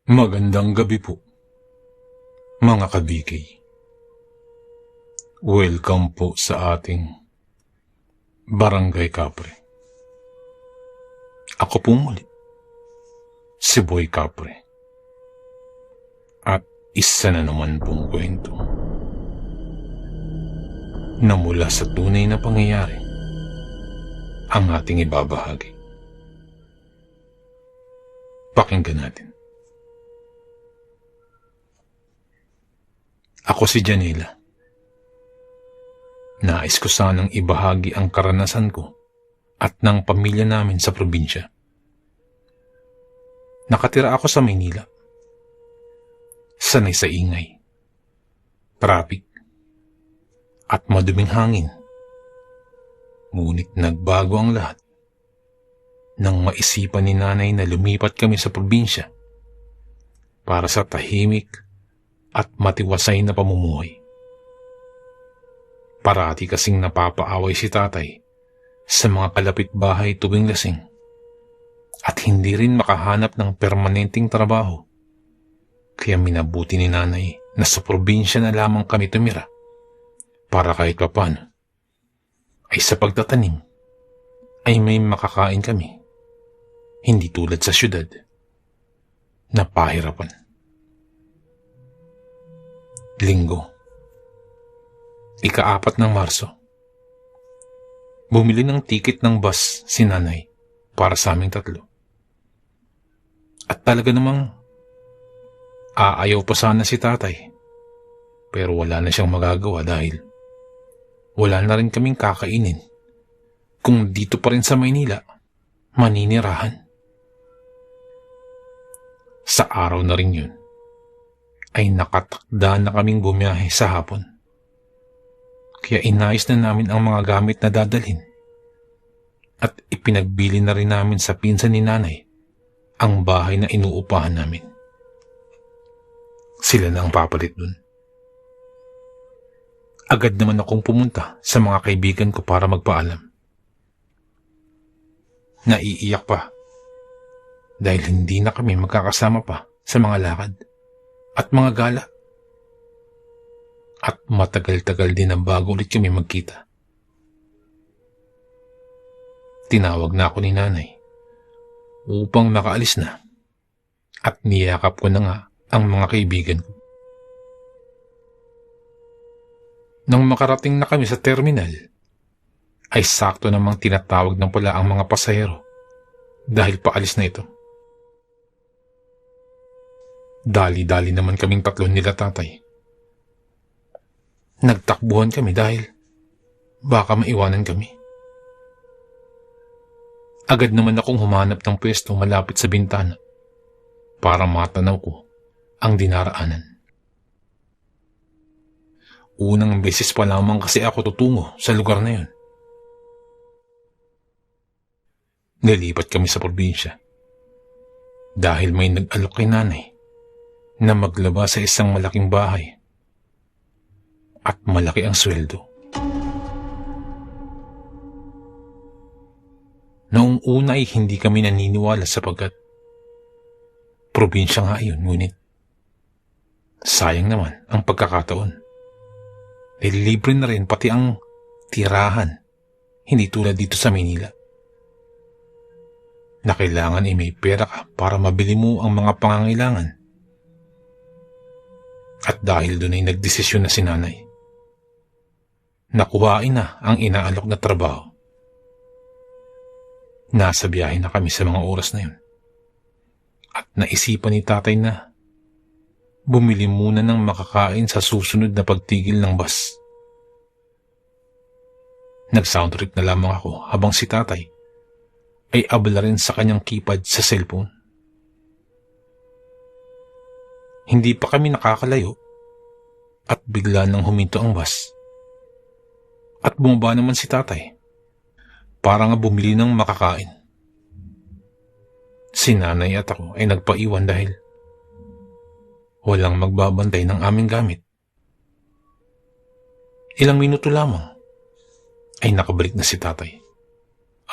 Magandang gabi po, mga kabikay. Welcome po sa ating Barangay Kapre. Ako po muli, si Boy Kapre. At isa na naman pong kwento na mula sa tunay na pangyayari ang ating ibabahagi. Pakinggan natin. Ako si Janela. Nais ko sanang ibahagi ang karanasan ko at ng pamilya namin sa probinsya. Nakatira ako sa Maynila. Sanay sa ingay, traffic, at maduming hangin. Ngunit nagbago ang lahat nang maisipan ni nanay na lumipat kami sa probinsya para sa tahimik at matiwasay na pamumuhay. Parati kasing napapaaway si tatay sa mga kalapit-bahay tuwing lasing at hindi rin makahanap ng permanenteng trabaho. Kaya minabuti ni nanay na sa probinsya na lamang kami tumira para kahit papano ay sa pagtatanim ay may makakain kami, hindi tulad sa syudad na pahirapan. Linggo, ika-4 ng Marso. Bumili ng tiket ng bus si nanay para sa aming tatlo. At talaga namang aayaw pa sana si tatay, pero wala na siyang magagawa dahil wala na rin kaming kakainin kung dito pa rin sa Maynila maninirahan. Sa araw na rin yun ay nakatakda na kaming bumiyahe sa hapon. Kaya inayos na namin ang mga gamit na dadalhin at ipinagbili na rin namin sa pinsan ni nanay ang bahay na inuupahan namin. Sila na ang papalit dun. Agad naman akong pumunta sa mga kaibigan ko para magpaalam. Naiiyak pa dahil hindi na kami magkakasama pa sa mga lakad at mga gala. At matagal-tagal din ang bago ulit kami magkita. Tinawag na ako ni nanay upang makaalis na at niyakap ko na nga ang mga kaibigan ko. Nang makarating na kami sa terminal, ay sakto namang tinatawag ng pala ang mga pasahero dahil paalis na ito. Dali-dali naman kaming tatlo nila tatay. Nagtakbuhan kami dahil baka maiwanan kami. Agad naman akong humanap ng pwesto malapit sa bintana para matanaw ko ang dinaraanan. Unang beses pa lamang kasi ako tutungo sa lugar na yun. Nilipat kami sa probinsya dahil may nag-alok kay nanay na maglaba sa isang malaking bahay at malaki ang sweldo. Noong una ay hindi kami naniniwala sapagkat probinsya nga yun, ngunit sayang naman ang pagkakataon. Libre na rin pati ang tirahan, hindi tulad dito sa Manila na kailangan ay may pera ka para mabili mo ang mga pangangailangan. At dahil doon ay nagdesisyon na si nanay. Nakuhain na ang inaalok na trabaho. Nasa biyahe na kami sa mga oras na yun. At naisipan ni tatay na bumili muna ng makakain sa susunod na pagtigil ng bus. Nag-sound trip na lamang ako habang si tatay ay abala rin sa kanyang keypad sa cellphone. Hindi pa kami nakakalayo at bigla nang huminto ang bus. At bumaba naman si tatay para nga bumili ng makakain. Si nanay at ako ay nagpaiwan dahil walang magbabantay ng aming gamit. Ilang minuto lamang ay nakabalik na si tatay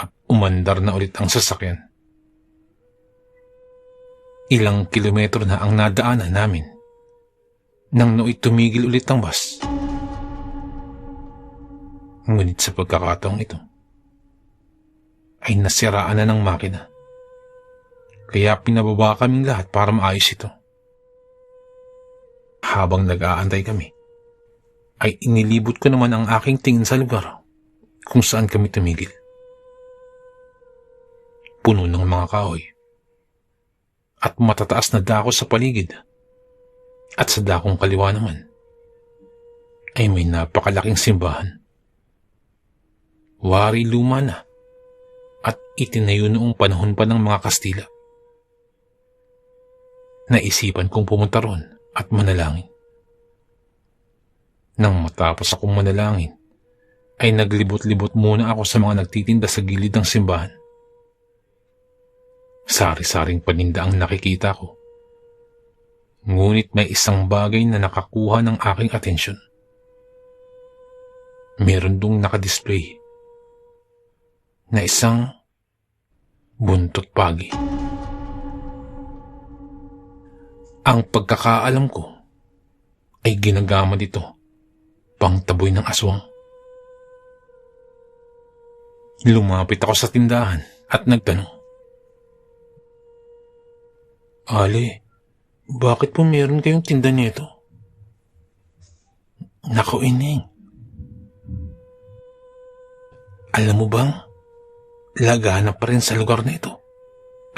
at umandar na ulit ang sasakyan. Ilang kilometro na ang nadaanan namin nang nooy tumigil ulit ang bus. Ngunit sa pagkakataong ito ay nasiraan na ng makina. Kaya pinababa kaming lahat para maayos ito. Habang nag-aantay kami, ay inilibot ko naman ang aking tingin sa lugar kung saan kami tumigil. Puno ng mga kahoy at matataas na dako sa paligid, at sa dakong kaliwa naman ay may napakalaking simbahan. Wari luma na at itinayo noong panahon pa ng mga Kastila. Naisipan kong pumunta roon at manalangin. Nang matapos akong manalangin, ay naglibot-libot muna ako sa mga nagtitinda sa gilid ng simbahan. Sari-saring paninda ang nakikita ko. Ngunit may isang bagay na nakakuha ng aking atensyon. Meron dong nakadisplay na isang buntot pagi. Ang pagkakaalam ko ay ginagamit ito pang taboy ng aswang. Lumapit ako sa tindahan at nagtanong, "Ale, bakit po meron kayong tinda nito?" "Naku, Ineng. Alam mo bang, laganap pa rin sa lugar na ito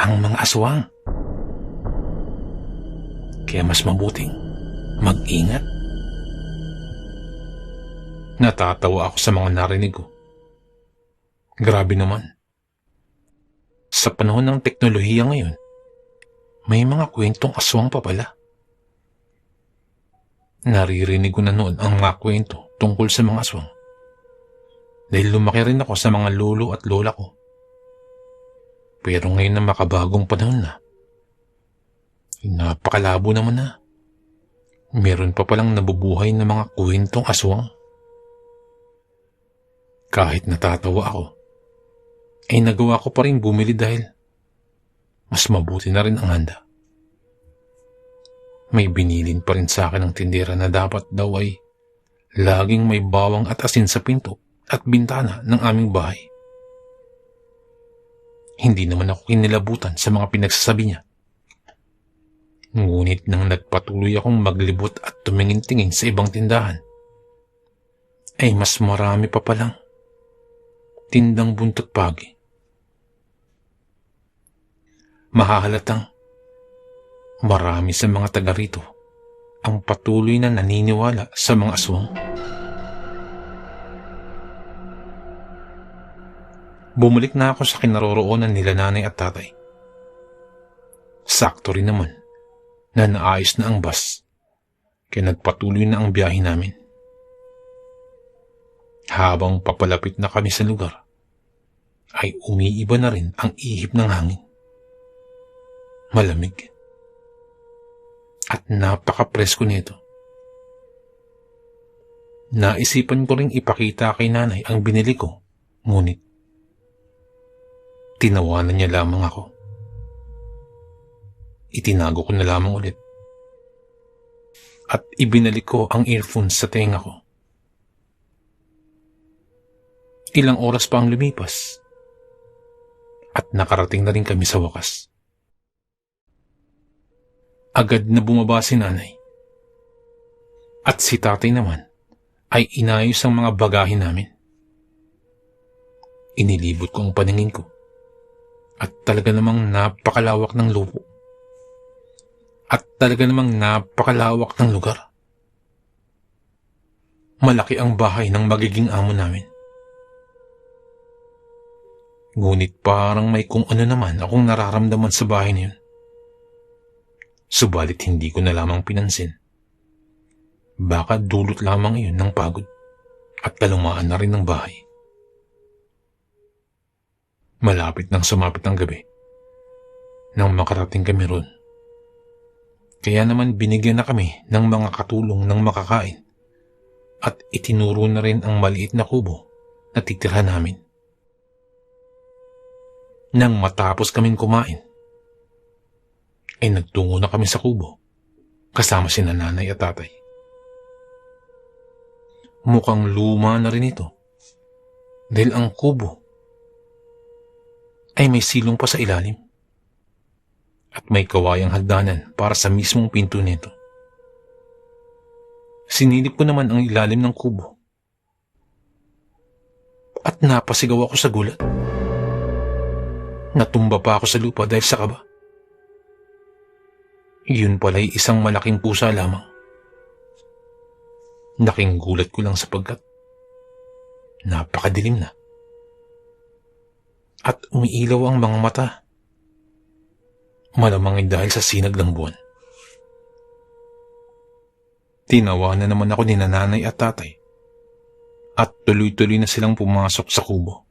ang mga aswang. Kaya mas mabuting mag-ingat." Natatawa ako sa mga narinig ko. Grabe naman. Sa panahon ng teknolohiya ngayon, may mga kwentong aswang pa pala. Naririnig ko na noon ang mga kwento tungkol sa mga aswang. Dahil lumaki rin ako sa mga lolo at lola ko. Pero ngayon na makabagong panahon na, napakalabo naman na. Meron pa palang nabubuhay na mga kwentong aswang. Kahit natatawa ako, ay nagawa ko pa rin bumili dahil mas mabuti na rin ang handa. May binilin pa rin sa akin ng tindera na dapat daw ay laging may bawang at asin sa pinto at bintana ng aming bahay. Hindi naman ako kinilabutan sa mga pinagsasabi niya. Ngunit nang nagpatuloy akong maglibot at tumingin-tingin sa ibang tindahan, ay mas marami pa palang tindang buntot pagi. Mahahalatang marami sa mga taga rito ang patuloy na naniniwala sa mga aswang. Bumalik na ako sa kinaroroonan nila nanay at tatay. Sakto rin naman na naayos na ang bus, kaya nagpatuloy na ang biyahe namin. Habang papalapit na kami sa lugar, ay umiiba na rin ang ihip ng hangin. Malamig at napaka-presko nito. Naisipan ko ring ipakita kay nanay ang binili ko, ngunit tinawanan niya lamang ako. Itinago ko na lamang ulit at ibinalik ko ang earphones sa tenga ko. Ilang oras pa ang lumipas at nakarating na rin kami sa wakas. Agad na bumaba si nanay at si tatay naman ay inayos ang mga bagahe namin. Inilibot ko ang paningin ko at talaga namang napakalawak ng lupo at talaga namang napakalawak ng lugar. Malaki ang bahay ng magiging amo namin. Ngunit parang may kung ano naman akong nararamdaman sa bahay na yun. Subalit hindi ko na lamang pinansin. Baka dulot lamang iyon ng pagod at kalumaan na rin ng bahay. Malapit nang sumapit ang gabi nang makarating kami roon. Kaya naman binigyan na kami ng mga katulong ng makakain at itinuro na rin ang maliit na kubo na titirhan namin. Nang matapos kaming kumain, ay nagtungo na kami sa kubo kasama sina nanay at tatay. Mukhang luma na rin ito dahil ang kubo ay may silong pa sa ilalim at may kawayang hagdanan para sa mismong pinto nito. Sinilip ko naman ang ilalim ng kubo at napasigaw ako sa gulat. Natumba pa ako sa lupa dahil sa kaba. Yun pala'y isang malaking pusa lamang. Naking gulat ko lang sapagkat napakadilim na at umiilaw ang mga mata. Malamang ay dahil sa sinag ng buwan. Tinawanan naman ako ni nanay at tatay at tuloy-tuloy na silang pumasok sa kubo.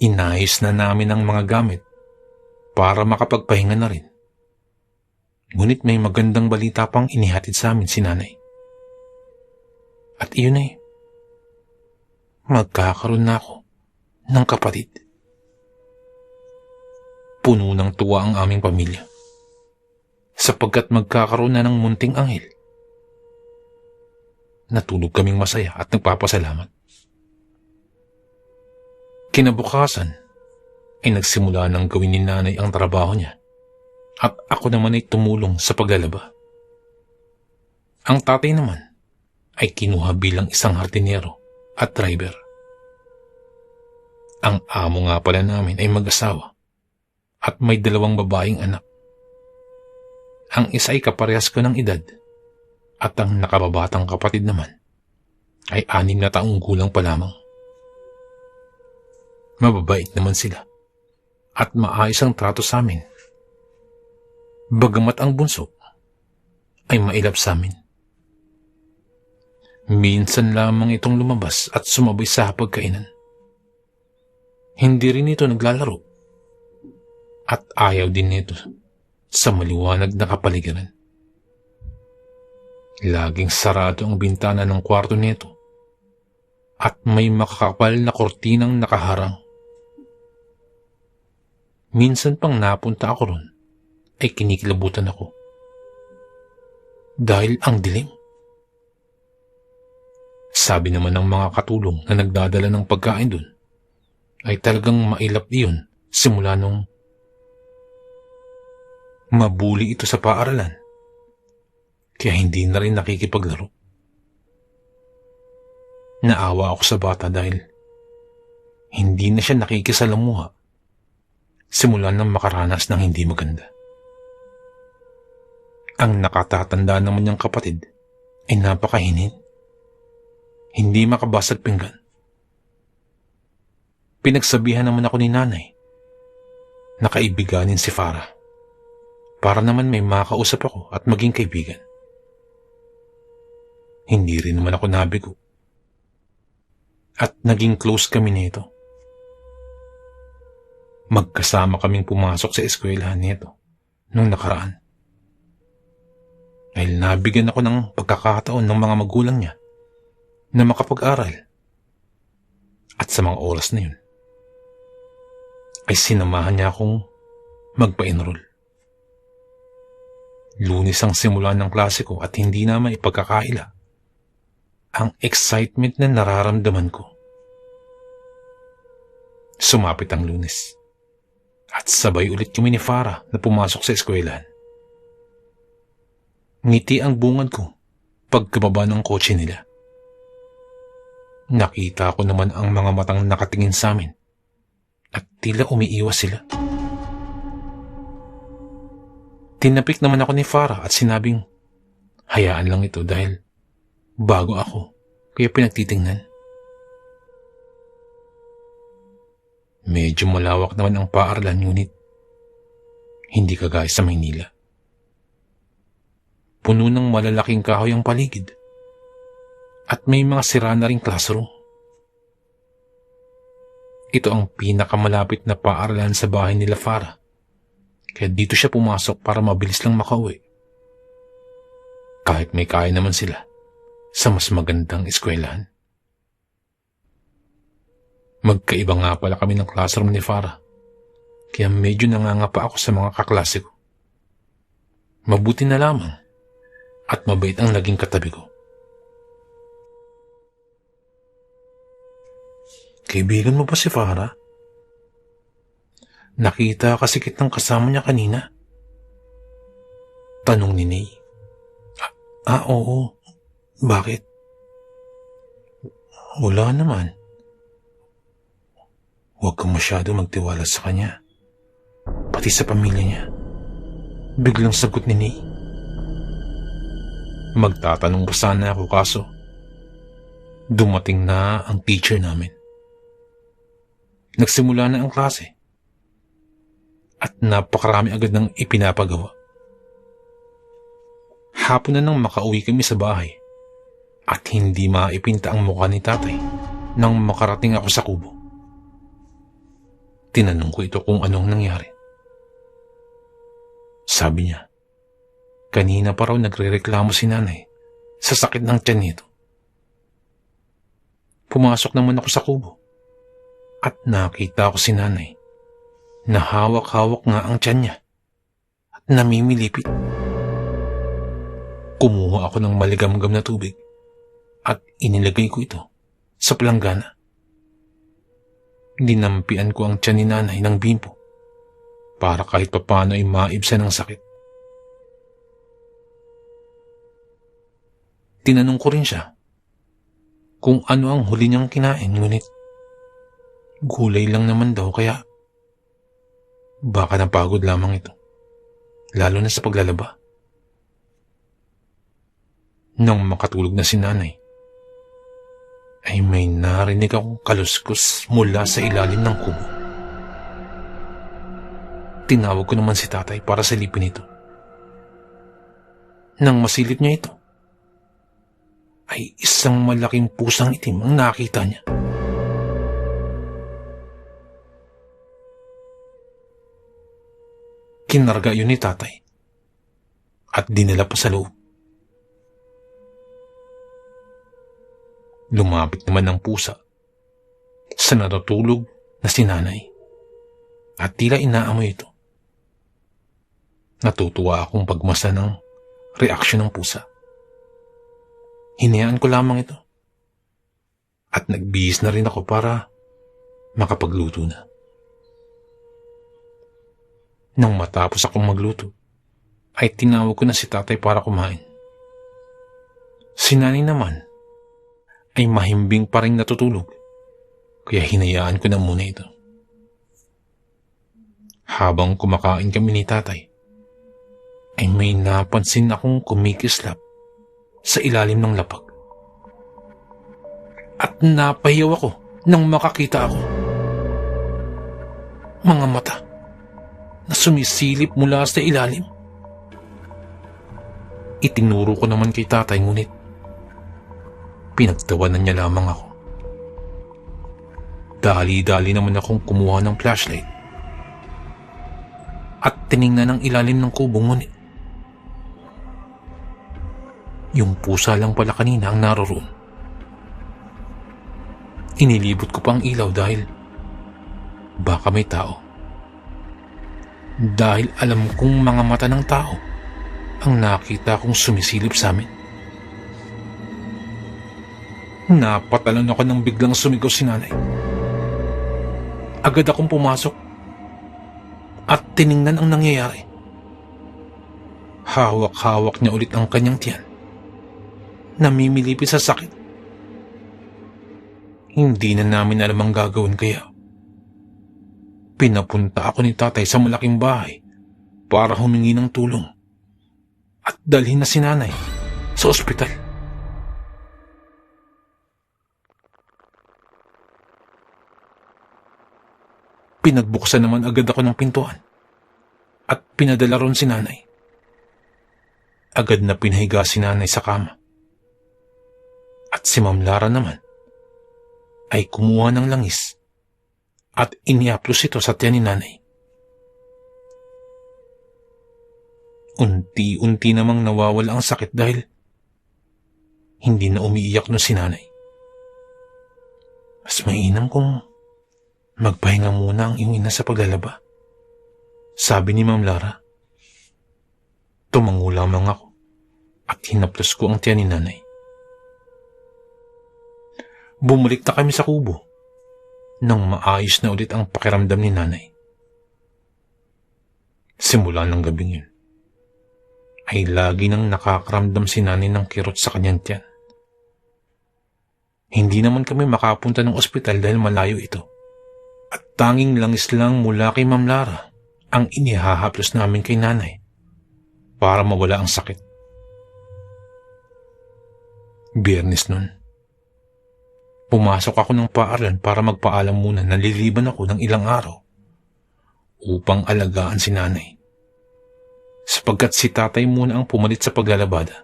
Inayos na namin ang mga gamit para makapagpahinga na rin. Ngunit may magandang balita pang inihatid sa amin si nanay. At iyon ay, magkakaroon na ako ng kapatid. Puno ng tuwa ang aming pamilya sapagkat magkakaroon na ng munting anghel. Natulog kaming masaya at nagpapasalamat. Kinabukasan ay nagsimula ng gawin ni nanay ang trabaho niya at ako naman ay tumulong sa paglalaba. Ang tatay naman ay kinuha bilang isang hardinero at driver. Ang amo nga pala namin ay mag-asawa at may 2 babaeng anak. Ang isa ay kaparehas ko ng edad at ang nakababatang kapatid naman ay 6 na taong gulang pa lamang. Mababait naman sila at maayos ang trato sa amin. Bagamat ang bunso ay mailap sa amin. Minsan lamang itong lumabas at sumabay sa hapagkainan. Hindi rin ito naglalaro at ayaw din nito sa maliwanag na kapaligiran. Laging sarado ang bintana ng kwarto nito at may makakapal na kortinang nakaharang. Minsan pang napunta ako ron ay kinikilabutan ako dahil ang dilim. Sabi naman ng mga katulong na nagdadala ng pagkain dun ay talagang mailap iyon simula nung mabuli ito sa paaralan, kaya hindi na rin nakikipaglaro. Naawa ako sa bata dahil hindi na siya nakikisalamuha simula nang makaranas ng hindi maganda. Ang nakatatanda naman niyang kapatid ay napakahinid, hindi makabasag pinggan. Pinagsabihan naman ako ni nanay na kaibiganin si Farah para naman may makausap ako at maging kaibigan. Hindi rin naman ako nabigo at naging close kami nito. Magkasama kaming pumasok sa eskwelahan nito nung nakaraan. Dahil nabigyan ako ng pagkakataon ng mga magulang niya na makapag-aral. At sa mga oras na yun, ay sinamahan niya akong magpa-enroll. Lunes ang simula ng klase ko at hindi na maipagkakaila ang excitement na nararamdaman ko. Sumapit ang Lunes at sabay ulit kami ni Farah na pumasok sa eskwelahan. Ngiti ang bungad ko pagkababa ng kotse nila. Nakita ko naman ang mga matang nakatingin sa amin at tila umiiwas sila. Tinapik naman ako ni Farah at sinabing, hayaan lang ito dahil bago ako, kaya pinagtitingnan. Medyo malawak naman ang paaralan ngunit hindi kagaya sa Maynila. Puno ng malalaking kahoy ang paligid at may mga sira na ring classroom. Ito ang pinakamalapit na paaralan sa bahay nila Farah, kaya dito siya pumasok para mabilis lang makauwi. Kahit may kaya naman sila sa mas magandang eskwelahan. Magkaiba nga pala kami ng classroom ni Farah, kaya medyo nangangapa ako sa mga kaklase ko. Mabuti na lamang at mabait ang naging katabi ko. Kaibigan mo ba si Farah? Nakita kasi kitang kasama niya kanina. Tanong ni Ney. Oo. Bakit? Wala naman. Huwag kang masyado magtiwala sa kanya. Pati sa pamilya niya. Biglang sagot ni Ney. Magtatanong pa sana ako kaso dumating na ang teacher namin. Nagsimula na ang klase at napakarami agad ng ipinapagawa. Hapon na nang makauwi kami sa bahay at hindi maipinta ang mukha ni tatay nang makarating ako sa kubo. Tinanong ko ito kung anong nangyari. Sabi niya, kanina pa raw nagrereklamo si nanay sa sakit ng tiyan nito. Pumasok naman ako sa kubo at nakita ko si nanay na hawak-hawak nga ang tiyan niya at namimilipit. Kumuha ako ng maligamgam na tubig at inilagay ko ito sa palanggana. Dinampian ko ang tiyan ni nanay ng bimpo para kahit papano ay maibsan ng sakit. Tinanong ko rin siya kung ano ang huli niyang kinain, ngunit gulay lang naman daw, kaya baka napagod lamang ito, lalo na sa paglalaba. Nang makatulog na si nanay, ay may narinig akong kaluskos mula sa ilalim ng kubo. Tinawag ko naman si tatay para silipin ito. Nang masilip niya ito, ay isang malaking pusang itim ang nakita niya. Kinarga yun ni tatay at dinala pa sa loob. Lumapit naman ang pusa sa natutulog na si nanay at tila inaamoy ito. Natutuwa akong pagmasa ng reaksyon ng pusa. Hinayaan ko lamang ito at nagbihis na rin ako para makapagluto na. Nang matapos akong magluto, ay tinawag ko na si tatay para kumain. Si nanay naman ay mahimbing pa rin natutulog, kaya hinayaan ko na muna ito. Habang kumakain kami ni tatay, ay may napansin akong kumikislap sa ilalim ng lapag. At napahiyaw ako nang makakita ako. Mga mata na sumisilip mula sa ilalim. Itinuro ko naman kay tatay, ngunit pinagtawanan niya lamang ako. Dali-dali naman akong kumuha ng flashlight at tiningnan ang ilalim ng kubo, ngunit yung pusa lang pala kanina ang naroroon. Inilibot ko pa ang ilaw dahil baka may tao. Dahil alam kong mga mata ng tao ang nakita kong sumisilip sa amin. Napatalan ako nang biglang sumigaw si nanay. Agad akong pumasok at tiningnan ang nangyayari. Hawak-hawak niya ulit ang kanyang tiyan. Namimilipit sa sakit. Hindi na namin alam ang gagawin, kaya pinapunta ako ni tatay sa malaking bahay para humingi ng tulong at dalhin na si nanay sa ospital. Pinagbuksan naman agad ako ng pintuan at pinadala ron si nanay. Agad na pinahiga si nanay sa kama. At si Ma'am Lara naman ay kumuha ng langis at iniaplos ito sa tiyan ni nanay. Unti-unti namang nawawala ang sakit dahil hindi na umiiyak no si nanay. Mas mainam kung magpahinga muna ang iyong ina sa paglalaba Sabi ni Ma'am Lara. Tumango lamang ako at hinaplos ko ang tiyan ni nanay. Bumalik na kami sa kubo nang maayos na ulit ang pakiramdam ni nanay. Simula ng gabing yun, ay lagi nang nakakaramdam si nanay ng kirot sa kanyang tiyan. Hindi naman kami makapunta ng ospital dahil malayo ito. At tanging langis lang mula kay Ma'am Lara ang inihahaplos namin kay nanay para mawala ang sakit. Biyernes nun, pumasok ako ng paaralan para magpaalam muna na liliban ako ng ilang araw upang alagaan si nanay, sapagkat si tatay muna ang pumalit sa paglalabada.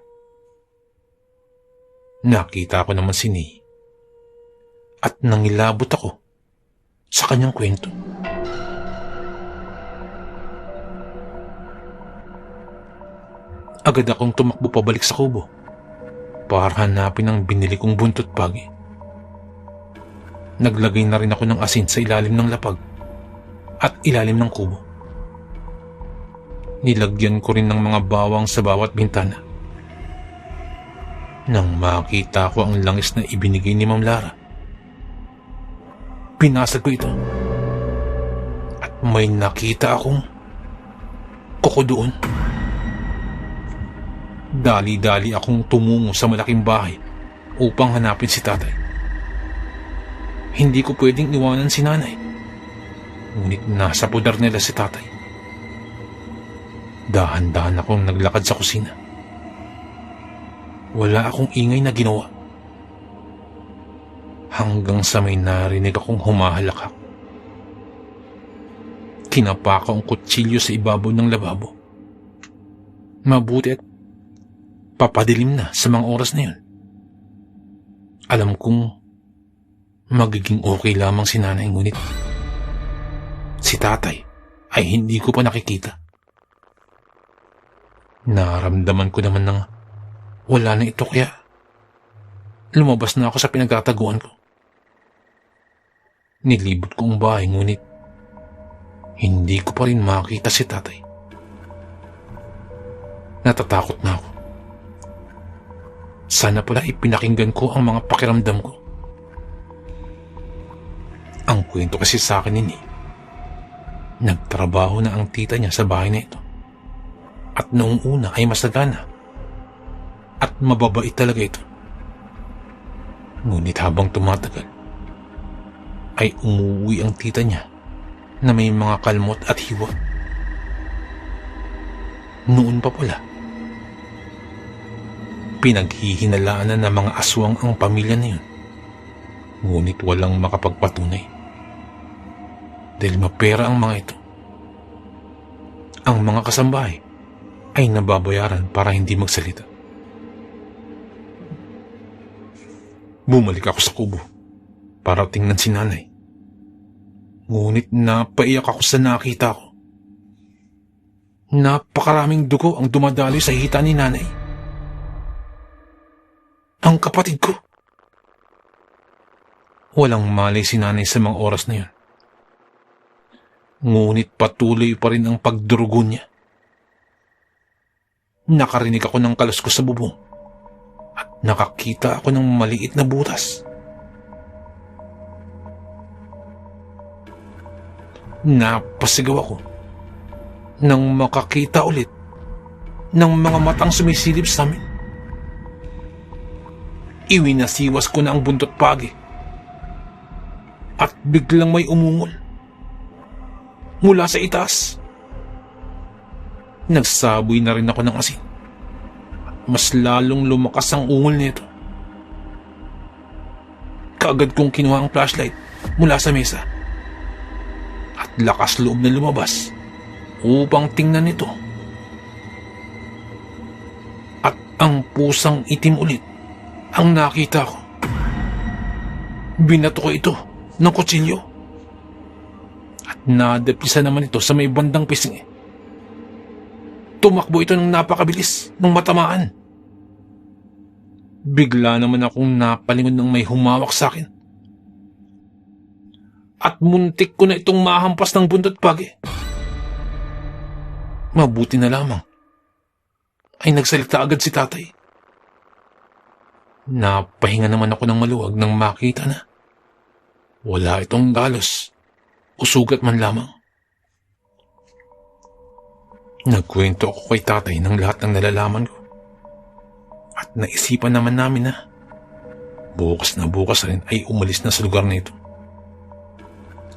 Nakita ko naman si Nay at nangilabot ako sa kanyang kwento. Agad akong tumakbo pabalik sa kubo para hanapin ang binili kong buntot pagi. Naglagay na rin ako ng asin sa ilalim ng lapag at ilalim ng kubo. Nilagyan ko rin ng mga bawang sa bawat bintana. Nang makita ko ang langis na ibinigay ni Ma'am Lara, pinasag ko ito at may nakita akong kuko doon. Dali-dali akong tumungo sa malaking bahay upang hanapin si tatay. Hindi ko pwedeng iwanan si nanay, ngunit nasa pudar nila si tatay. Dahan-dahan akong naglakad sa kusina. Wala akong ingay na ginawa, hanggang sa may narinig akong humahalakak. Kinapa ko ang kutsilyo sa ibabaw ng lababo. Mabuti at papadilim na sa mga oras na yun. Alam kong magiging okay lamang si nanay, ngunit si tatay ay hindi ko pa nakikita. Naramdaman ko naman na wala na ito, kaya lumabas na ako sa pinagtataguan ko. Nilibot ko ang bahay, ngunit hindi ko pa rin makita si tatay. Natatakot na ako. Sana pala ipinakinggan ko ang mga pakiramdam ko. Ang kwento kasi sa akin ni nagtrabaho na ang tita niya sa bahay na ito. At noong una ay masagana at mababait talaga ito. Ngunit habang tumatagal, ay umuwi ang tita niya na may mga kalmot at hiwa. Noon pa pala, pinaghihinalaan na ng mga aswang ang pamilya na yun. Ngunit walang makapagpatunay dahil mapera ang mga ito. Ang mga kasambahay ay nababayaran para hindi magsalita. Bumalik ako sa kubo para tingnan si nanay. Ngunit napaiyak ako sa nakita ko. Napakaraming dugo ang dumadaloy sa hita ni nanay. Ang kapatid ko. Walang malay si nanay sa mga oras na yun. Ngunit patuloy pa rin ang pagdurugo niya. Nakarinig ako ng kaluskos sa bubong at nakakita ako ng maliit na butas. Napasigaw ako nang makakita ulit ng mga matang sumisilip sa amin. Iwinasiwas ko na ang buntot pagi at biglang may umungol mula sa itaas. Nagsaboy na rin ako ng asin. Mas lalong lumakas ang ungol nito. Kaagad kong kinuha ang flashlight mula sa mesa at lakas loob na lumabas upang tingnan ito. At ang pusang itim ulit ang nakita ko. Binato ko ito ng kutsilyo at nadepisa naman ito sa may bandang pisngi. Tumakbo ito ng napakabilis ng matamaan. Bigla naman akong napalingon ng may humawak sa akin. At muntik ko na itong mahampas ng buntot pagi. Mabuti na lamang ay nagsalita agad si tatay. Napahinga naman ako ng maluwag nang makita na wala itong galos o sugat man lamang. Nagkwento ako kay tatay ng lahat ng nalalaman ko. At naisipan naman namin na bukas na bukas rin ay umalis na sa lugar na ito.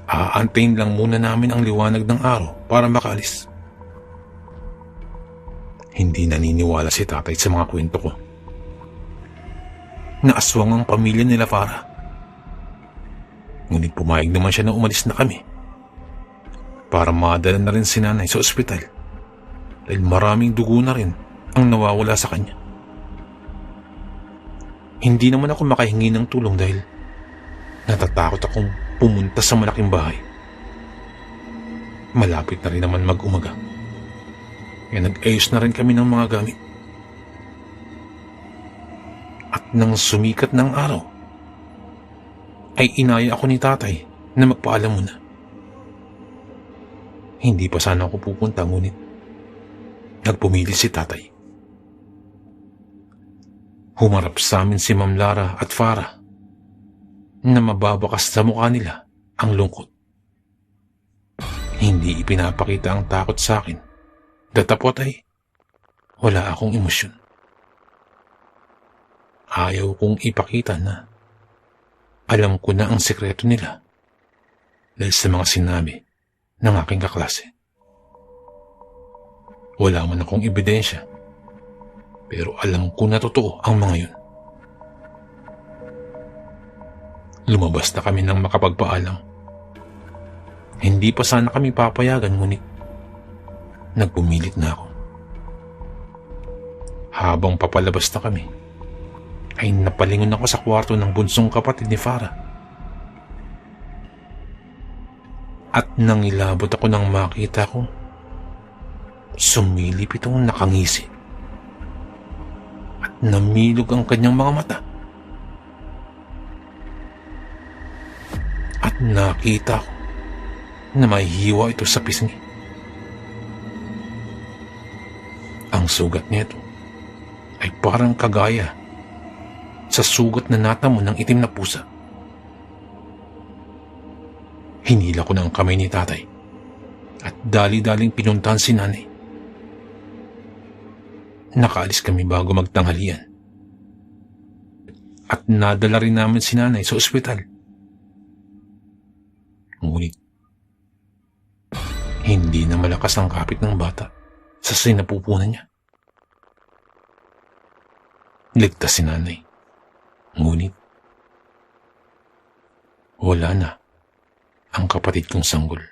Aantayin lang muna namin ang liwanag ng araw para makaalis. Hindi naniniwala si tatay sa mga kwento ko. Naaswang ang pamilya nila Farah. Ngunit pumayag naman siya na umalis na kami para madala na rin si nanay sa ospital dahil maraming dugo na rin ang nawawala sa kanya. Hindi naman ako makahingi ng tulong dahil natatakot akong pumunta sa malaking bahay. Malapit na rin naman mag-umaga. Kaya nag-ayos na rin kami ng mga gamit. At nang sumikat ng araw, ay inaya ako ni tatay na magpaalam muna. Hindi pa sana ako pupunta ngunit nagpumili si tatay. Humarap sa amin si Ma'am Lara at Farah na mababakas sa mukha nila ang lungkot. Hindi ipinapakita ang takot sa akin. Datapot ay wala akong emosyon. Ayaw kong ipakita na alam ko na ang sekreto nila dahil sa mga sinabi ng aking kaklase. Wala man akong ebidensya, pero alam ko na totoo ang mga yun. Lumabas na kami nang makapagpaalam. Hindi pa sana kami papayagan ngunit nagpumilit na ako. Habang papalabas na kami, ay napalingon ako sa kwarto ng bunsong kapatid ni Farah. At nangilabot ako nang makita ko sumilip itong nakangisi at namilog ang kanyang mga mata. At nakita ko na may hiwa ito sa pisngi. Ang sugat nito ay parang kagaya sa sugat na natamo ng itim na pusa. Hinila ko na ang kamay ni tatay at dali-daling pinuntahan si nanay. Nakaalis kami bago magtanghalian at nadala rin namin si nanay sa ospital. Ngunit hindi na malakas ang kapit ng bata sa sinapupunan niya. Ligtas si nanay. Ngunit wala na ang kapatid kong sanggol.